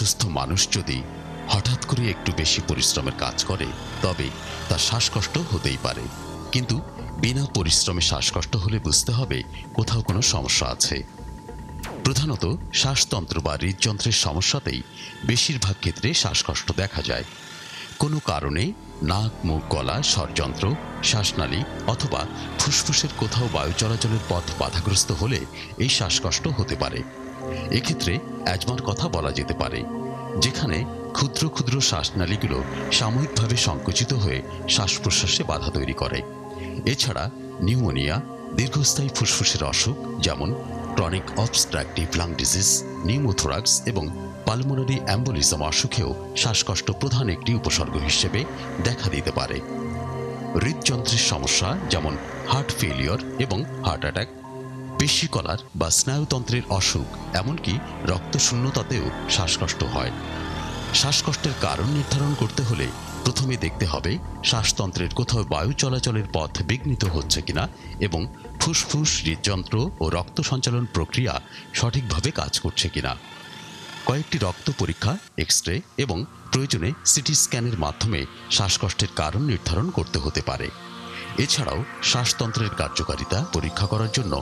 অসুস্থ মানুষ যদি হঠাৎ করে একটু বেশি পরিশ্রমের কাজ করে তবে তার শ্বাসকষ্ট হতেই পারে। কিন্তু বিনা পরিশ্রমে শ্বাসকষ্ট হলে বুঝতে হবে কোথাও কোনো সমস্যা আছে। প্রধানত শ্বাসতন্ত্র বা হৃদযন্ত্রের সমস্যাতেই বেশিরভাগ ক্ষেত্রে শ্বাসকষ্ট দেখা যায়। কোনো কারণে নাক, মুখ, গলা, স্বরযন্ত্র, শ্বাসনালী অথবা ফুসফুসের কোথাও বায়ু চলাচলের পথ বাধাগ্রস্ত হলে এই শ্বাসকষ্ট হতে পারে। এক্ষেত্রে অ্যাজমার কথা বলা যেতে পারে, যেখানে ক্ষুদ্র ক্ষুদ্র শ্বাসনালীগুলো সাময়িকভাবে সংকুচিত হয়ে শ্বাস প্রশ্বাসে বাধা তৈরি করে। এছাড়া নিউমোনিয়া, দীর্ঘস্থায়ী ফুসফুসের অসুখ যেমন chronic obstructive lung disease, pneumothorax এবং পালমোনারি অ্যাম্বোলিজম অসুখেও শ্বাসকষ্ট প্রধান একটি উপসর্গ হিসেবে দেখা দিতে পারে। হৃদযন্ত্রের সমস্যা যেমন হার্ট ফেলিওর এবং হার্ট অ্যাটাক, পেশিকলার বা স্নায়ুতন্ত্রের অসুখ, এমনকি রক্তশূন্যতাতেও শ্বাসকষ্ট হয়। শ্বাসকষ্টের কারণ নির্ধারণ করতে হলে প্রথমে দেখতে হবে শ্বাসতন্ত্রের কোথাও বায়ু চলাচলের পথ বিঘ্নিত হচ্ছে কিনা এবং ফুসফুস, হৃদযন্ত্র ও রক্ত সঞ্চালন প্রক্রিয়া সঠিকভাবে কাজ করছে কিনা। কয়েকটি রক্ত পরীক্ষা, এক্স-রে এবং প্রয়োজনে সিটি স্ক্যানের মাধ্যমে শ্বাসকষ্টের কারণ নির্ধারণ করতে হতে পারে। এছাড়াও শ্বাসতন্ত্রের কার্যকারিতা পরীক্ষা করার জন্য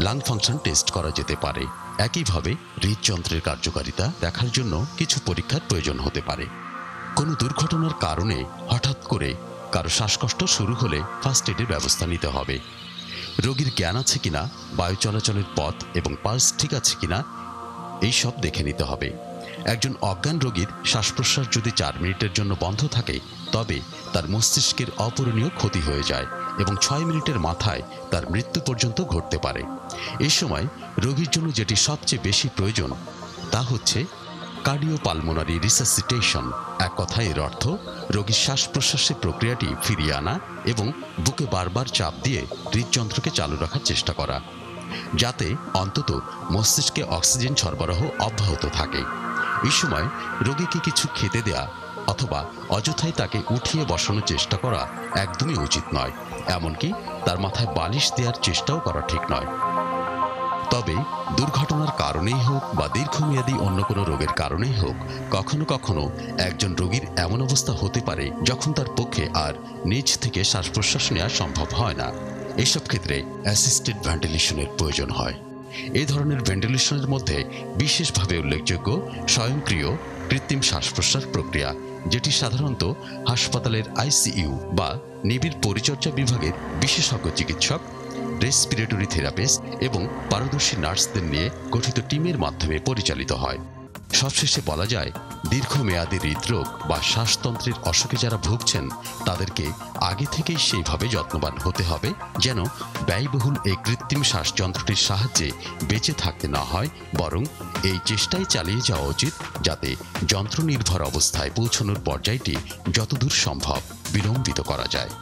লাং ফাংশন টেস্ট করা যেতে পারে। একইভাবে হৃদযন্ত্রের কার্যকারিতা দেখার জন্য কিছু পরীক্ষার প্রয়োজন হতে পারে। কোনো দুর্ঘটনার কারণে হঠাৎ করে কারো শ্বাসকষ্ট শুরু হলে ফার্স্ট এডের ব্যবস্থা নিতে হবে। রোগীর জ্ঞান আছে কিনা, বায়ু চলাচলের পথ এবং পালস ঠিক আছে কিনা এইসব দেখে নিতে হবে। একজন অজ্ঞান রোগীর শ্বাস প্রশ্বাস যদি 4 মিনিটের জন্য বন্ধ থাকে তবে তার মস্তিষ্কের অপূরণীয় ক্ষতি হয়ে যায় এবং 6 মিনিটের মাথায় তার মৃত্যু পর্যন্ত ঘটতে পারে। এই সময় রোগীর জন্য যেটি সবচেয়ে বেশি প্রয়োজন তা হচ্ছে কার্ডিওপালমোনারি রিসাসিটেশন। এক কথায় এর অর্থ রোগীর শ্বাস প্রশ্বাসের প্রক্রিয়াটি ফিরিয়ে আনা এবং বুকে বারবার চাপ দিয়ে হৃদযন্ত্রকে চালু রাখার চেষ্টা করা, যাতে অন্তত মস্তিষ্কে অক্সিজেন সরবরাহ অব্যাহত থাকে। এই সময় রোগীকে কিছু খেতে দেয়া অথবা অযথাই তাকে উঠিয়ে বসানোর চেষ্টা করা একদমই উচিত নয়। এমনকি তার মাথায় বালিশ দেওয়ার চেষ্টাও করা ঠিক নয়। তবে দুর্ঘটনার কারণেই হোক বা দীর্ঘমেয়াদী অন্য কোনো রোগের কারণেই হোক, কখনো কখনো একজন রোগীর এমন অবস্থা হতে পারে যখন তার পক্ষে আর নিজ থেকে শ্বাস প্রশ্বাস নেওয়া সম্ভব হয় না। এসব ক্ষেত্রে অ্যাসিস্টেড ভেন্টিলেশনের প্রয়োজন হয়। এই ধরনের ভেন্টিলেশনের মধ্যে বিশেষভাবে উল্লেখযোগ্য স্বয়ংক্রিয় কৃত্রিম শ্বাস প্রশ্বাস প্রক্রিয়া, যেটি সাধারণত হাসপাতালের আইসিইউ বা নিবিড় পরিচর্যা বিভাগের বিশেষজ্ঞ চিকিৎসক, রেসপিরেটরি থেরাপিস্ট এবং পারদর্শী নার্সদের নিয়ে গঠিত টিমের মাধ্যমে পরিচালিত হয়। সবশেষে বলা যায়, দীর্ঘমেয়াদী হৃদরোগ বা শ্বাসতন্ত্রের অসুখে যারা ভুগছেন তাদেরকে আগে থেকেই সেইভাবে যত্নবান হতে হবে যেন ব্যয়বহুল এই কৃত্রিম শ্বাসযন্ত্রটির সাহায্যে বেঁচে থাকতে না হয়, বরং এই চেষ্টাই চালিয়ে যাওয়া উচিত যাতে যন্ত্রনির্ভর অবস্থায় পৌঁছানোর পর্যায়টি যতদূর সম্ভব বিলম্বিত করা যায়।